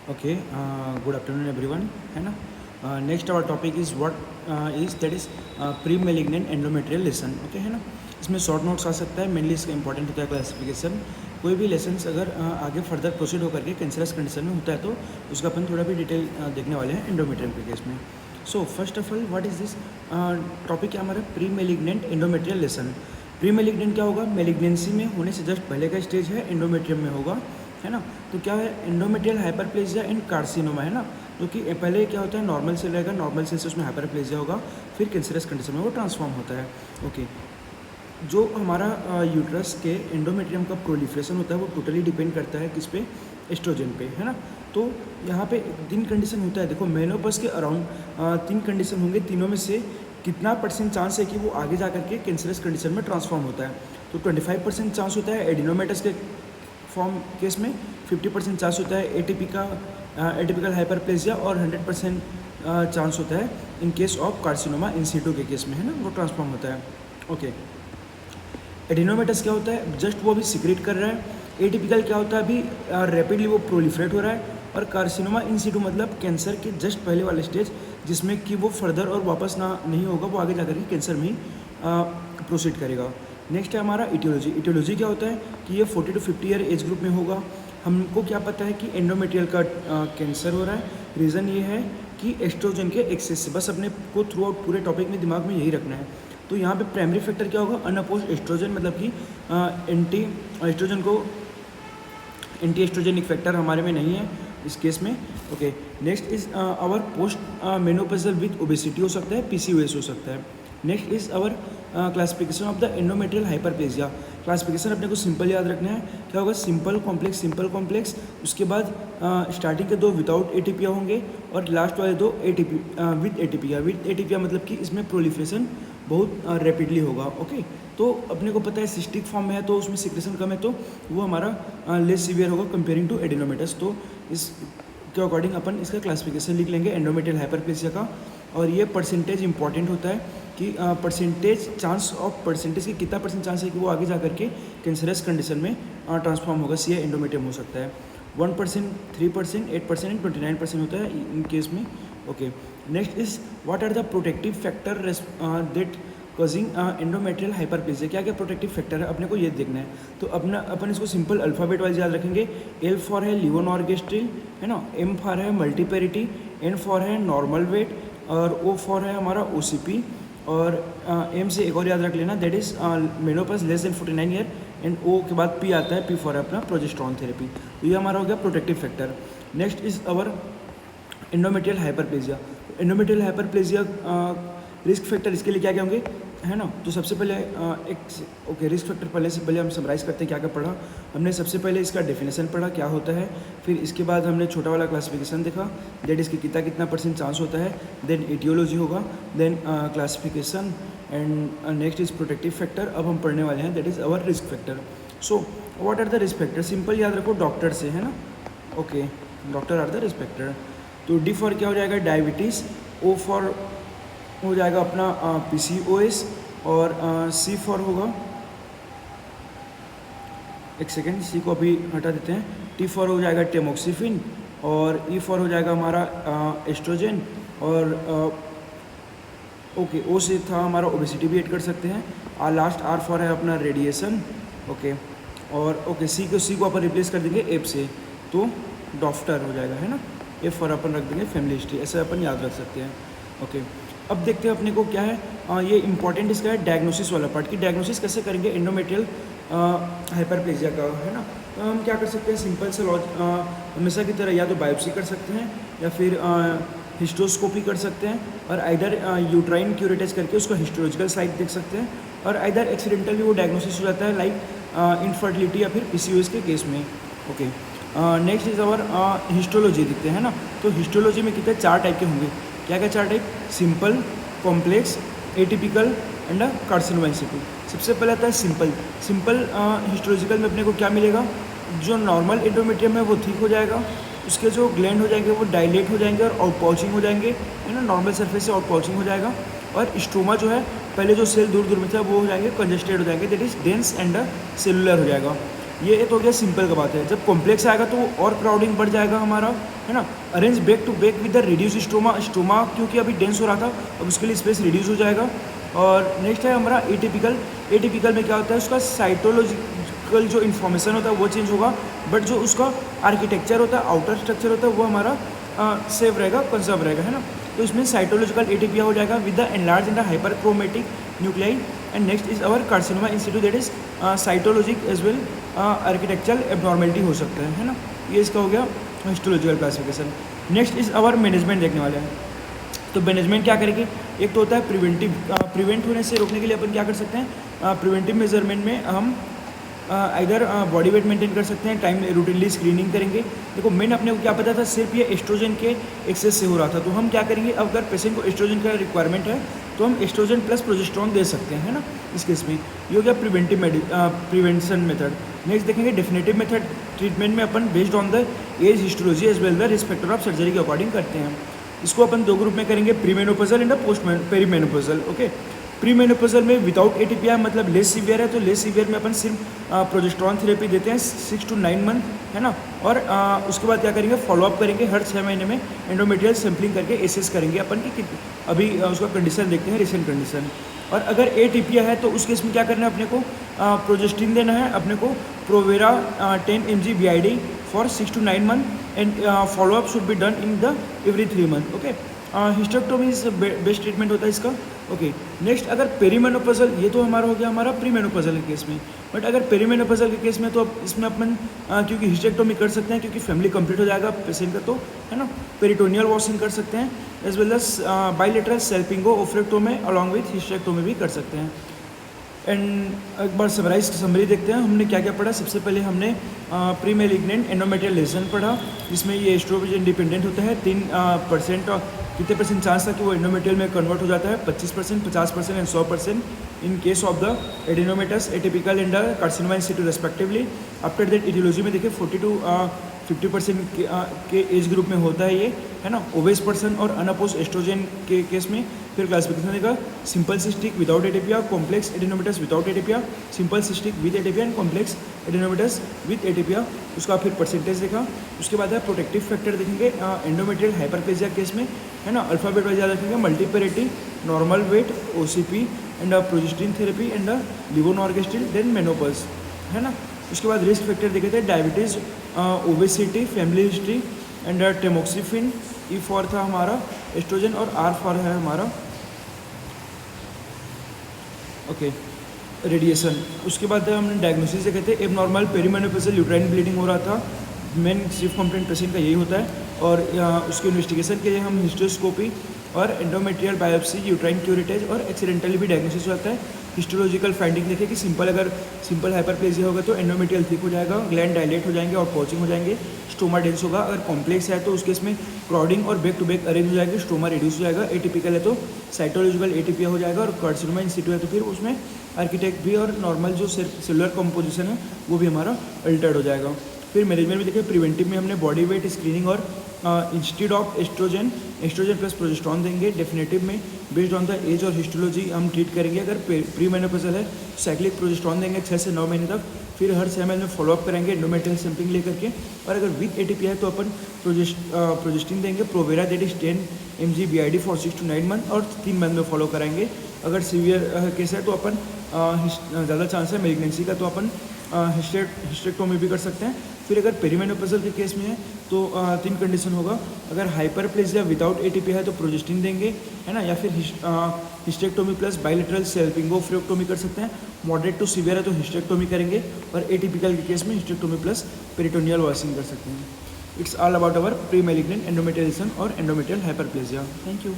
Okay, good afternoon everyone, है ना. Next our topic is what is that is pre malignant endometrial lesion. Okay, है ना. इसमें short notes आ सकता है. मेनली इसका इंपॉर्टेंट होता है क्लासिफिकेशन. कोई भी लेसन्स अगर आगे फर्दर प्रोसीड होकर के कैंसरस कंडीशन में होता है तो उसका अपन थोड़ा भी डिटेल देखने वाले हैं एंडोमेट्रियम के केस में. So first of all what is this topic है हमारा pre malignant endometrial lesson. Pre malignant क्या होगा? मेलिग्नेंसी में होने से जस्ट पहले का स्टेज है, एंडोमेट्रियम में होगा, है ना. तो क्या है? एंडोमेट्रियल हाइपरप्लेजिया एंड कार्सिनोमा, है ना. जो कि पहले क्या होता है, नॉर्मल सेल रहेगा, नॉर्मल सेल से उसमें हाइपरप्लेजिया होगा, फिर कैंसरस कंडीशन में वो ट्रांसफॉर्म होता है. ओके, जो हमारा यूट्रस के एंडोमेट्रियम का प्रोलिफरेशन होता है वो टोटली डिपेंड करता है किस पे? एस्ट्रोजन पे, है ना. तो यहाँ पे 3 कंडीशन होता है. देखो, मेनोपॉज के अराउंड 3 कंडीशन होंगे. तीनों में से कितना % चांस है कि वो आगे जा करके कैंसरस कंडीशन में ट्रांसफॉर्म होता है? तो 25% चांस होता है एडिनोमेटस के फॉर्म केस में, 50% चांस होता है एटिपिकल हाइपरप्लेजिया, और 100% चांस होता है in case of carcinoma in situ के केस में, है ना, वो ट्रांसफॉर्म होता है. ओके, एडिनोमेटस क्या होता है? जस्ट वो अभी सिक्रेट कर रहा है. एटिपिकल क्या होता है? अभी रैपिडली वो प्रोलिफरेट हो रहा है. और कार्सिनोमा इन सीटू मतलब कैंसर के जस्ट पहले वाले स्टेज, जिसमें कि वो फर्दर और वापस ना नहीं होगा, वो आगे जाकर के कैंसर में ही प्रोसीड करेगा. नेक्स्ट है हमारा इटियोलॉजी. इटियोलॉजी क्या होता है कि ये 40 to 50 ईयर एज ग्रुप में होगा. हमको क्या पता है कि एंडोमेट्रियल का कैंसर हो रहा है. रीज़न ये है कि एस्ट्रोजन के एक्सेस से. बस अपने को थ्रू आउट पूरे टॉपिक में दिमाग में यही रखना है. तो यहाँ पे प्राइमरी फैक्टर क्या होगा? अनअपोज्ड एस्ट्रोजन, मतलब कि एंटी एस्ट्रोजेनिक फैक्टर हमारे में नहीं है इस केस में. Okay, next is our post menopausal with obesity हो सकता है, पीसीओएस हो सकता है. Next is our classification of the endometrial hyperplasia. Classification अपने को सिंपल याद रखना है. क्या होगा? Simple complex. उसके बाद स्टार्टिंग के 2 विदाउट एटीपिया होंगे और लास्ट वाले 2 विद एटीपिया मतलब कि इसमें प्रोलिफरेशन बहुत रैपिडली होगा. ओके, तो अपने को पता है सिस्टिक फॉर्म में है तो उसमें सिक्रेशन कम है, तो वो हमारा लेस सीवियर होगा कंपेयरिंग टू एडिनोमेटस. तो इस के अकॉर्डिंग अपन इसका क्लासिफिकेशन लिख लेंगे एंडोमेट्रियल हाइपरप्लेजिया का. और ये परसेंटेज इंपॉर्टेंट होता है कि परसेंटेज की कितना % चांस है कि वो आगे जा करके कैंसरस कंडीशन में ट्रांसफॉर्म होगा. सी एंडोमेट्रियम हो सकता है. 1%, 3%, 8% एंड 29% होता है इन केस में. Okay, next is what are the protective factor that causing endometrial hyperplasia. क्या क्या प्रोटेक्टिव फैक्टर है अपने को ये देखना है. तो अपन इसको सिंपल अल्फ़ाबेट वाइज याद रखेंगे. एल फॉर है लिवोनॉर्गेस्ट्रिल, है ना. एम फॉर है मल्टीपेरिटी. एन फॉर है नॉर्मल वेट. और ओ फॉर है हमारा ओसीपी. और एम से एक और याद रख लेना, that is menopause less than 49 year. And O के बाद पी आता है, पी फॉर है अपना प्रोजेस्टेरॉन थेरेपी. तो ये हमारा हो गया protective factor. Next is our endometrial hyperplasia. Endometrial hyperplasia risk factor इसके लिए क्या क्या होंगे, है ना. तो सबसे पहले रिस्क फैक्टर पहले हम समराइज़ करते हैं क्या क्या पढ़ा हमने. सबसे पहले इसका डेफिनेशन पढ़ा क्या होता है. फिर इसके बाद हमने छोटा वाला क्लासिफिकेशन देखा, दैट इसकी कितना % चांस होता है. देन एटियोलॉजी होगा, then classification, and next is protective factor. अब हम पढ़ने वाले हैं that is our risk factor. So what are the risk factor? Simple याद रखो, डॉक्टर से, है ना. Okay, doctor are the risk factor. तो डी फॉर क्या हो जाएगा? डायबिटीज़. ओ फॉर हो जाएगा अपना पीसीओएस. और सी फॉर होगा, एक सेकेंड, सी को अभी हटा देते हैं. टी फॉर हो जाएगा टेमोक्सिफिन. और ई फॉर हो जाएगा हमारा एस्ट्रोजन. और ओके, ओ से था हमारा ओबेसिटी भी ऐड कर सकते हैं. लास्ट आर फॉर है अपना रेडिएशन. ओके, और ओके सी को अपन रिप्लेस कर देंगे एफ से, तो डॉक्टर हो जाएगा, है ना. एफ फॉर अपन रख देंगे फैमिली हिस्ट्री. ऐसे अपन याद रख सकते हैं. ओके, अब देखते हैं अपने को क्या है. ये इंपॉर्टेंट इसका है डायग्नोसिस वाला पार्ट, कि डायग्नोसिस कैसे करेंगे एंडोमेट्रियल हाइपरप्लेजिया का, है ना. तो हम क्या कर सकते हैं, सिंपल से हमेशा की तरह या तो बायोप्सी कर सकते हैं या फिर हिस्टोस्कोपी कर सकते हैं. और आइदर यूट्राइन क्यूरेटेज करके उसका हिस्टोलॉजिकल साइट देख सकते हैं. और आइदर एक्सीडेंटली वो डायग्नोसिस हो जाता है, लाइक इनफर्टिलिटी या फिर पीसीओएस के केस में. Okay, next is our histology देखते हैं ना. तो हिस्टोलॉजी में कितने 4 टाइप के होंगे. क्या क्या 4 type? Simple, complex, atypical and carcinoma in situ. सबसे पहले आता है सिंपल हिस्टोलॉजिकल में अपने को क्या मिलेगा? जो नॉर्मल एंडोमेट्रियम है वो ठीक हो जाएगा. उसके जो ग्लैंड हो जाएंगे वो डायलेट हो जाएंगे और आउटपाउचिंग हो जाएंगे, है ना. नॉर्मल सरफेस से आउटपाउचिंग हो जाएगा. और स्टोमा जो है, पहले जो सेल दूर दूर में था वो हो जाएंगे कंजेस्टेड हो जाएंगे, that is dense and cellular हो जाएगा. ये तो हो गया सिंपल का बात है। जब कॉम्प्लेक्स आएगा तो और क्राउडिंग बढ़ जाएगा हमारा, है ना। Arrange back to back with the reduce stoma क्योंकि अभी डेंस हो रहा था, अब उसके लिए स्पेस रिड्यूस हो जाएगा। और नेक्स्ट है हमारा एटिपिकल में क्या होता है, उसका साइटोलॉजिकल जो इन्फॉर्मेशन होता है वो चेंज होगा, बट जो उसका आर्किटेक्चर होता है, आउटर स्ट्रक्चर होता है, वो हमारा सेव रहेगा, कंजर्व रहेगा, है ना। तो इसमें साइटोलॉजिकल एटिपिया हो जाएगा with the enlarge and hyperchromatic nuclei. And next is our carcinoma institute, that is cytologic as well architectural abnormality हो सकता है ना। ये इसका हो गया histological classification. Next is our management देखने वाले हैं। तो मैनेजमेंट क्या करेंगे, एक तो होता है प्रिवेंट होने से रोकने के लिए अपन क्या कर सकते हैं, प्रिवेंटिव मेजरमेंट में हम इधर बॉडी वेट मेंटेन कर सकते हैं, टाइम रूटीनली स्क्रीनिंग करेंगे। देखो मेन अपने को क्या पता था, सिर्फ ये एस्ट्रोजन के एक्सेस से हो रहा था, तो हम क्या करेंगे, अगर पेशेंट को एस्ट्रोजन का रिक्वायरमेंट है तो हम एस्ट्रोजन प्लस प्रोजेस्टेरोन दे सकते हैं, है ना, इस केस में। ये हो गया प्रिवेंशन मेथड। नेक्स्ट देखेंगे डेफिनेटिव मेथड। ट्रीटमेंट में अपन based on the age, histology as well the risk factor of surgery के अकॉर्डिंग करते हैं। इसको अपन दो ग्रुप में करेंगे, premenopausal and post perimenopausal. Okay, premenopausal में विदाउट एटीपीआई मतलब लेस सीवियर है, तो लेस सीवियर में अपन सिर्फ प्रोजेस्टेरोन थेरेपी देते हैं 6 to 9 मंथ, है ना। और उसके बाद क्या करेंगे, फॉलोअप करेंगे हर 6 महीने में, एंडोमेट्रियल सैम्पलिंग करके एसेस करेंगे अपन की अभी उसका कंडीशन देखते हैं, रिसेंट कंडीशन। और अगर एटीपीआई है तो उस केस में क्या करना है अपने को, प्रोजेस्टिन देना है अपने को, Provera 10 mg BID for 6 to 9 month and follow up should be done in the every 3 month. Okay, hysterectomy is best treatment होता है इसका। ओके, नेक्स्ट अगर पेरीमेनोपोजल, ये तो हमारा हो गया हमारा प्रीमेनोपोजल के केस में, बट अगर पेरीमेनोपोजल के केस में तो अब इसमें अपन क्योंकि हिस्टेक्टोमी कर सकते हैं, क्योंकि फैमिली कंप्लीट हो जाएगा पेशेंट का, तो है ना, पेरिटोनियल वॉशिंग कर सकते हैं, as well as bilateral salpingo oophorectomy along with hysterectomy भी कर सकते हैं। एंड एक बार समरी देखते हैं हमने क्या क्या पढ़ा। सबसे पहले हमने प्री मैलिग्नेंट एंडोमेट्रियल लेशन पढ़ा, जिसमें ये एस्ट्रोजन डिपेंडेंट होता है। 3% कितने परसेंट चांस था कि वो एंडोमेट्रियल में कन्वर्ट हो जाता है, 25%, 50% and 100% in case of the adenomatous, atypical and carcinoma in situ respectively. After that etiology में देखिए 40 to 50% के एज ग्रुप में होता है ये, है ना, ओबेस पर्सन और अनअपोज एस्ट्रोजन के केस में। फिर क्लासिफिकेशन देखा, simple cystic without atypia, complex adenomatous without atypia, simple cystic with atypia and complex adenomatous with atypia. उसका फिर परसेंटेज देखा। उसके बाद है प्रोटेक्टिव फैक्टर देखेंगे एंडोमेट्रियल हाइपरप्लेजिया केस में, है ना, अल्फाबेट वाइज याद रखेंगे, multiparity, normal weight, OCP and progestin therapy and levonorgestrel, then menopause, है ना। उसके बाद रिस्क फैक्टर देखे थे, diabetes, obesity, family history and tamoxifen. E for था हमारा एस्ट्रोजन और R फॉर है हमारा ओके रेडिएशन। उसके बाद हमने डायग्नोसिस देखे थे, एबनॉर्मल पेरीमेनोपॉजल यूट्राइन ब्लीडिंग हो रहा था, मेन चीफ कंप्लेंट पेशेंट का यही होता है। और उसके इन्वेस्टिगेशन के लिए हम हिस्टोस्कोपी और एंडोमेट्रियल बायोप्सी, यूट्राइन क्यूरेटेज और एक्सीडेंटली भी डायग्नोसिस हो जाता है। हिस्टोलॉजिकल फाइंडिंग देखें कि अगर सिंपल हाइपरप्लेजिया होगा तो एंडोमेट्रियल थिक हो जाएगा, ग्लैंड डायलेट हो जाएंगे और पॉचिंग हो जाएंगे, स्टोमा डेंस होगा। अगर कॉम्प्लेक्स है तो उस केस में क्राउडिंग और बैक टू बैक अरेंज हो जाएगी, स्टोमा रिड्यूस हो जाएगा। एटिपिकल है तो साइटोलॉजिकल एटीपिया हो जाएगा, और कार्सिनोमा इन सिटू है तो फिर उसमें आर्किटेक्ट भी और नॉर्मल जो सेलुलर कंपोजिशन है वो भी हमारा अल्टर्ड हो जाएगा। फिर मैनेजमेंट में देखिए, प्रिवेंटिव में हमने बॉडी वेट स्क्रीनिंग और instead of oestrogen plus progesterone देंगे। डेफिनेटिव में बेस्ड ऑन द एज और हिस्टोलॉजी हम ट्रीट करेंगे। अगर प्री मेनोपॉजल है साइक्लिक प्रोजेस्टेरोन देंगे 6 से 9 महीने तक, फिर हर 6 महीने में फॉलोअप करेंगे एंडोमेट्रियल सैंपलिंग लेकर के। और अगर विद एटीपी है तो अपन प्रोजेस्टिन देंगे, Provera that is 10 mg BID for 6 to 9 month और 3 मंथ में फॉलो कराएंगे। अगर सीवियर केस है तो अपन ज़्यादा चांस है मेलिग्नेंसी का, तो अपन हिस्टेक्टोमी भी कर सकते हैं। फिर अगर पेरीमेनोपॉजल के केस में है तो 3 कंडीशन होगा। अगर हाइपरप्लेजिया विदाउट एटीपी है तो प्रोजेस्टिन देंगे, है ना, या फिर हिस्टेक्टोमी प्लस बाइलेटरल सेल्पिंगोफ्रेक्टोमी कर सकते हैं। मॉडरेट टू सीवियर है तो हिस्टेक्टोमी करेंगे, और एटीपिकल के केस में हिस्टेक्टोमी प्लस पेरिटोनियल वॉशिंग कर सकते हैं। It's all about our pre malignant endometrial lesion और एंडोमेट्रियल हाइपरप्लेजिया। Thank you.